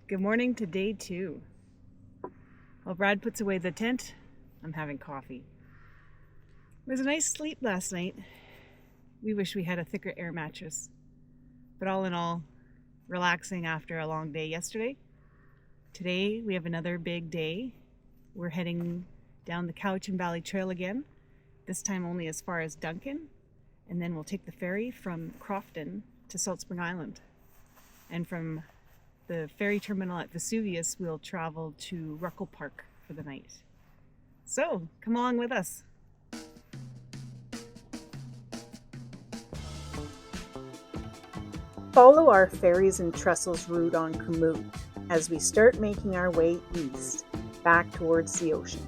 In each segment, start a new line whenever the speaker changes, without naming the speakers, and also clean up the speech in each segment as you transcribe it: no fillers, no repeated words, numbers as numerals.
Good morning to day 2. While Brad puts away the tent, I'm having coffee. It was a nice sleep last night. We wish we had a thicker air mattress. But all in all, relaxing after a long day yesterday. Today we have another big day. We're heading down the Cowichan Valley Trail again, this time only as far as Duncan, and then we'll take the ferry from Crofton to Salt Spring Island. And from the ferry terminal at Vesuvius, we'll travel to Ruckle Park for the night. So, come along with us. Follow our Ferries and Trestles route on Canoe as we start making our way east, back towards the ocean.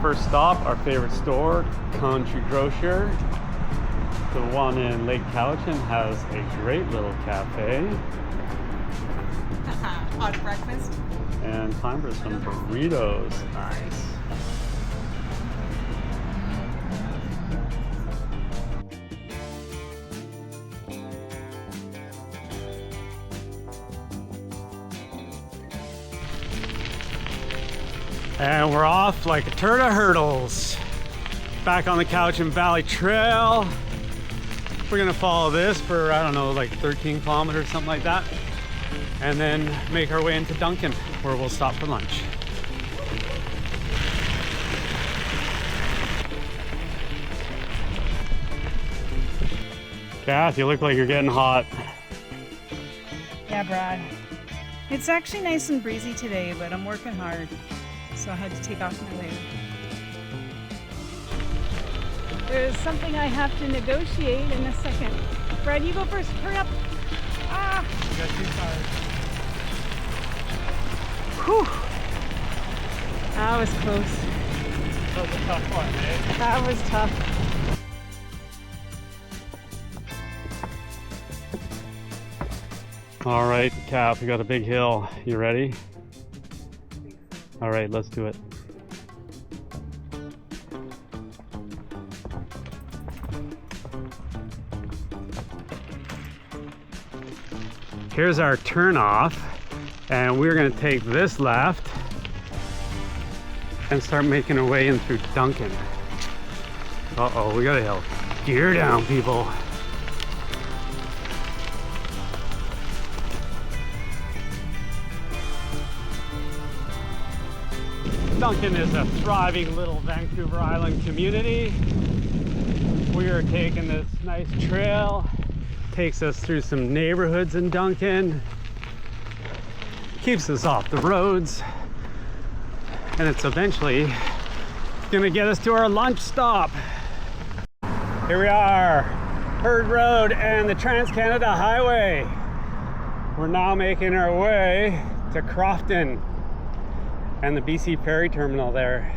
First stop, our favorite store, Country Grocer. The one in Lake Cowichan has a great little cafe.
Hot breakfast.
And time for some burritos. Nice. And we're off like a turd of hurdles. Back on the Cowichan Valley Trail. We're gonna follow this for, I don't know, like 13 kilometers, something like that. And then make our way into Duncan, where we'll stop for lunch. Kath, you look like you're getting hot.
Yeah, Brad. It's actually nice and breezy today, but I'm working hard, so I had to take off my layer. There's something I have to negotiate in a second. Brad, you go first. Hurry up. Ah!
You got 2 cars.
Whew. That was close.
That was a tough one, eh?
That was tough.
All right, Kath, we got a big hill. You ready? All right, let's do it. Here's our turn off, and we're gonna take this left and start making our way in through Duncan. Uh-oh, we got a hill. Gear down, people. Duncan is a thriving little Vancouver Island community. We are taking this nice trail. Takes us through some neighborhoods in Duncan, keeps us off the roads, and it's eventually gonna get us to our lunch stop. Here we are, Herd Road and the Trans-Canada Highway. We're now making our way to Crofton and the BC Ferry terminal there.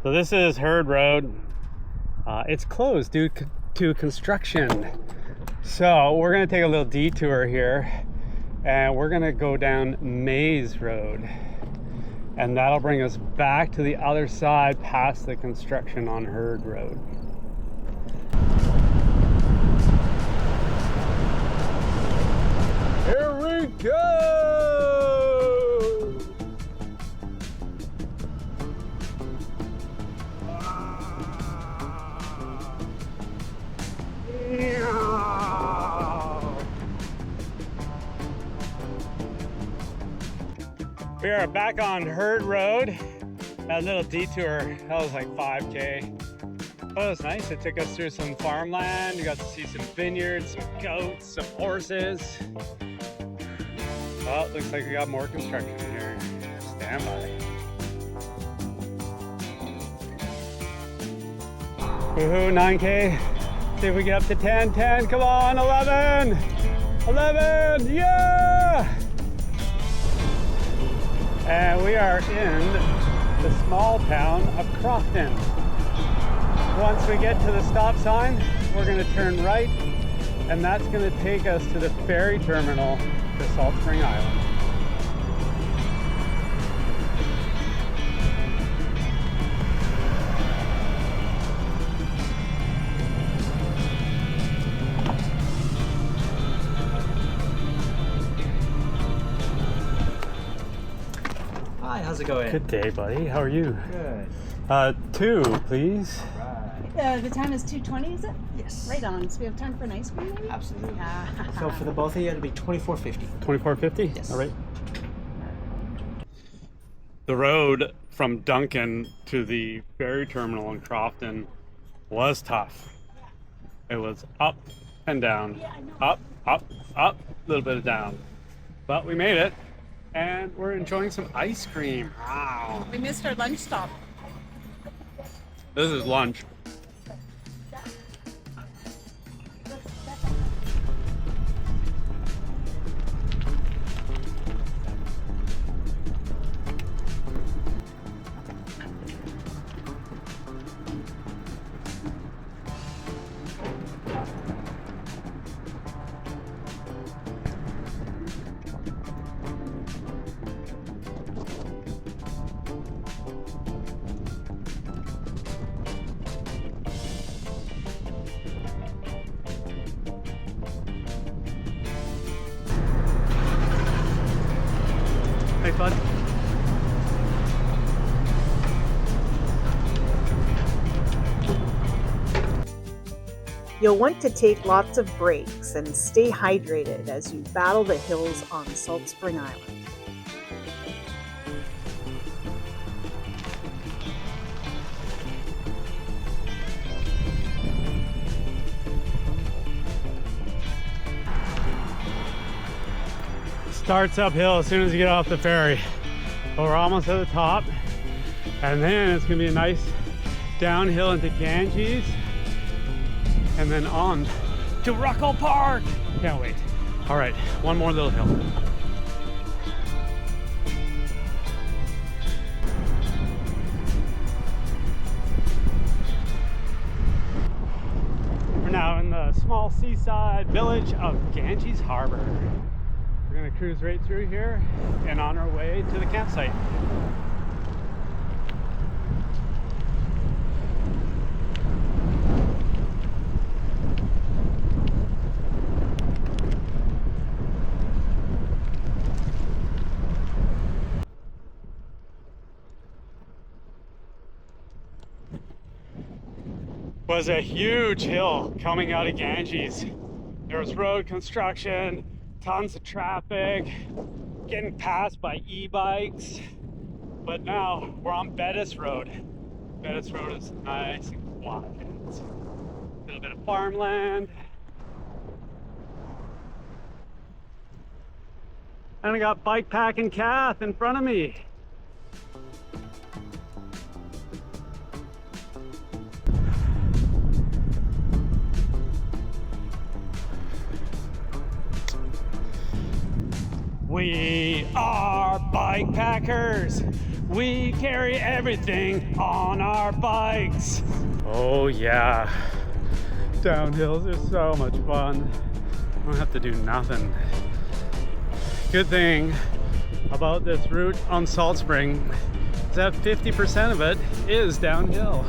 So this is Herd Road. It's closed due to construction. So we're gonna take a little detour here and we're gonna go down Maze Road, and that'll bring us back to the other side past the construction on Herd Road. Here we go! We are back on Herd Road. That little detour, that was like 5K. Oh, it was nice. It took us through some farmland. You got to see some vineyards, some goats, some horses. Well, it looks like we got more construction here. Stand by. Woohoo, 9K. See if we get up to 10, 10, come on, 11, 11, yeah! And we are in the small town of Crofton. Once we get to the stop sign, we're gonna turn right, and that's gonna take us to the ferry terminal to Salt Spring Island.
How's it going?
Good day, buddy. How are you?
Good.
2, please.
Right.
The time is 2:20, is it?
Yes.
Right on. So we have time for an ice cream, maybe?
Absolutely.
Ah.
So for the both of you, it'll be $24.50.
$24.50?
Yes.
All right. The road from Duncan to the ferry terminal in Crofton was tough. It was up and down, up, up, up, a little bit of down. But we made it, and we're enjoying some ice cream. Wow.
We missed our lunch stop.
This is lunch. Thanks, bud.
You'll want to take lots of breaks and stay hydrated as you battle the hills on Salt Spring Island.
Starts uphill as soon as you get off the ferry. But we're almost at the top. And then it's gonna be a nice downhill into Ganges. And then on to Ruckle Park. Can't wait. All right, one more little hill. We're now in the small seaside village of Ganges Harbor. We're gonna cruise right through here and on our way to the campsite. Was a huge hill coming out of Ganges. There was road construction, tons of traffic, getting passed by e-bikes. But now we're on Bettis Road. Bettis Road is nice and quiet. A little bit of farmland. And I got Bikepacking Kath in front of me. We are bike packers. We carry everything on our bikes. Oh yeah. Downhills are so much fun. I don't have to do nothing. Good thing about this route on Salt Spring is that 50% of it is downhill.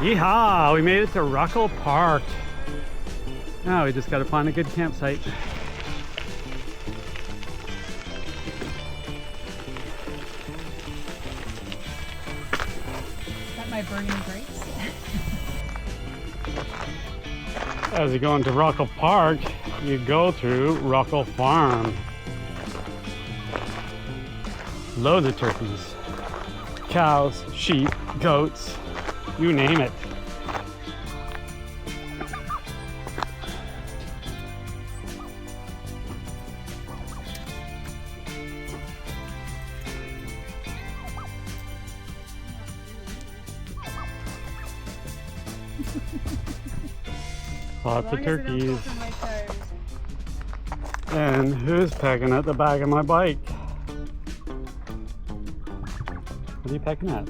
Yeehaw! We made it to Ruckle Park. Now we just gotta find a good campsite.
Is that my burning brakes?
As you go into Ruckle Park, you go through Ruckle Farm. Loads of turkeys, cows, sheep, goats, you name it. Lots of turkeys. And who's pecking at the back of my bike? What are you pecking at?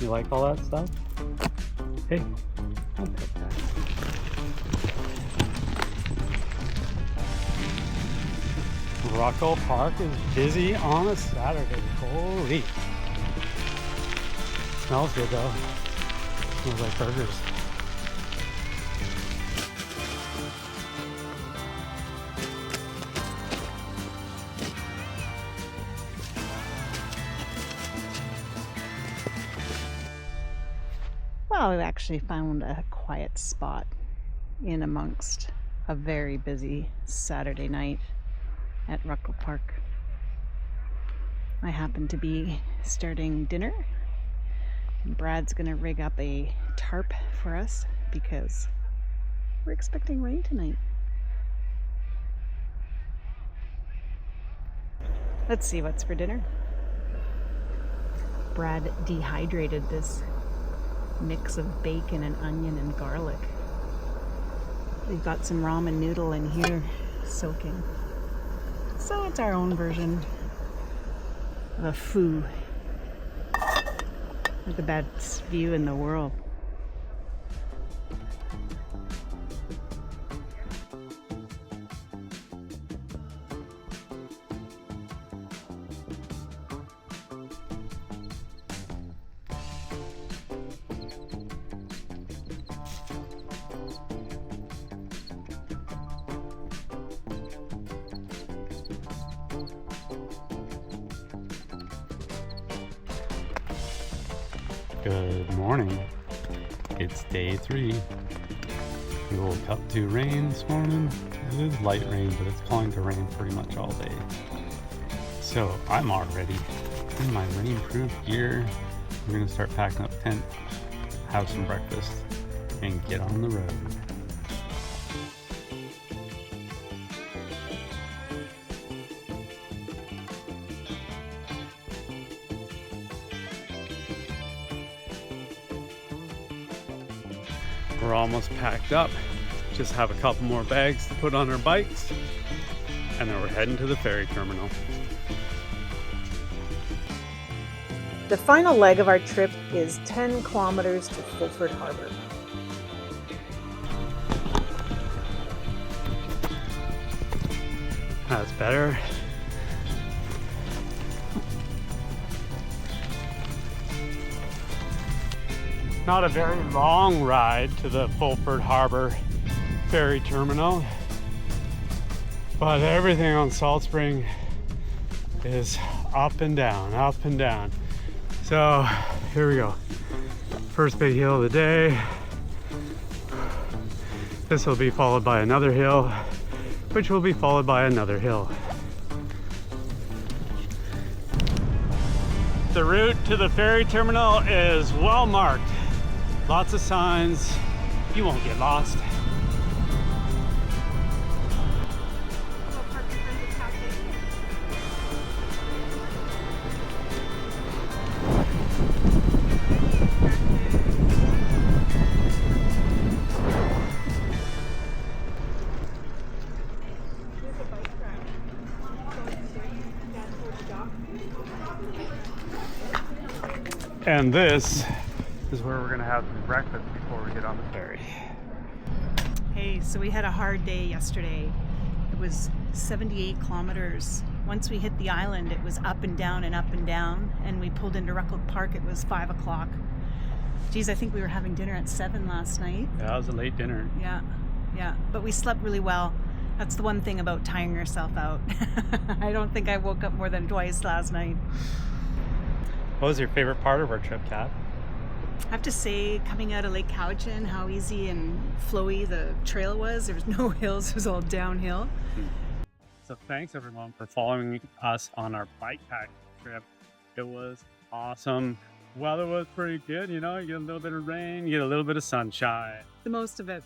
You like all that stuff? Hey, don't peck that. Ruckle Park is busy on a Saturday. Holy. Smells good though. Smells like burgers.
Well, we actually found a quiet spot in amongst a very busy Saturday night at Ruckle Park. I happen to be starting dinner. Brad's gonna rig up a tarp for us because we're expecting rain tonight. Let's see what's for dinner. Brad dehydrated this mix of bacon and onion and garlic. We've got some ramen noodle in here soaking. So it's our own version of a foo. With the best view in the world.
Good morning. It's day 3. We woke up to rain this morning. It is light rain, but it's going to rain pretty much all day. So I'm already in my rainproof gear. We're gonna start packing up tent, have some breakfast, and get on the road. We're almost packed up. Just have a couple more bags to put on our bikes, and then we're heading to the ferry terminal.
The final leg of our trip is 10 kilometers to Fulford Harbor.
That's better. Not a very long ride to the Fulford Harbor ferry terminal, but everything on Salt Spring is up and down, up and down. So here we go. First big hill of the day. This will be followed by another hill, which will be followed by another hill. The route to the ferry terminal is well marked. Lots of signs. You won't get lost. And this is where we're gonna have some breakfast before we get on the ferry.
Hey, so we had a hard day yesterday. It was 78 kilometers. Once we hit the island, it was up and down and up and down. And we pulled into Ruckle Park, it was 5 o'clock. Geez, I think we were having dinner at 7 last night.
Yeah, it was a late dinner.
Yeah. But we slept really well. That's the one thing about tiring yourself out. I don't think I woke up more than twice last night.
What was your favorite part of our trip, Kat?
I have to say, coming out of Lake Cowichan, how easy and flowy the trail was. There was no hills, it was all downhill.
So thanks everyone for following us on our bikepack trip. It was awesome. Weather was pretty good, you know, you get a little bit of rain, you get a little bit of sunshine.
The most of it.